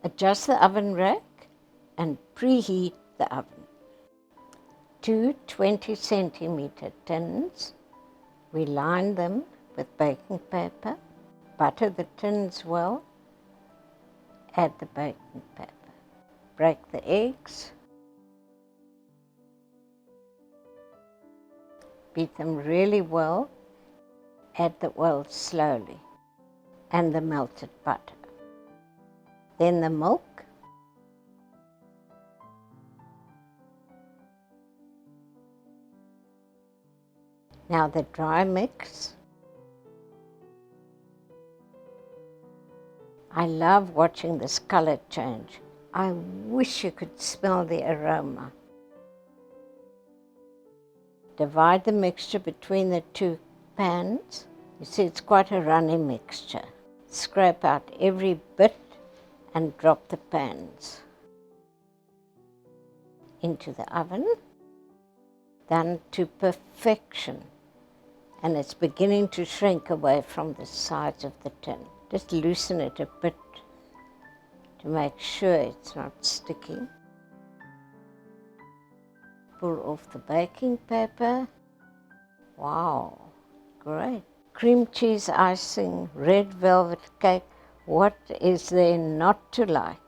Adjust the oven rack and preheat the oven. 2 20-centimeter tins. We line them with baking paper, butter the tins well, add the baking paper, break the eggs, beat them really well, add the oil slowly and the melted butter. Then the milk, now the dry mix. I love watching this color change. I wish you could smell the aroma. Divide the mixture between the 2 pans. You see it's quite a runny mixture. Scrape out every bit and drop the pans into the oven. Done to perfection. And it's beginning to shrink away from the sides of the tin. Just loosen it a bit to make sure it's not sticking. Pull off the baking paper. Wow, great. Cream cheese icing, red velvet cake. What is there not to like?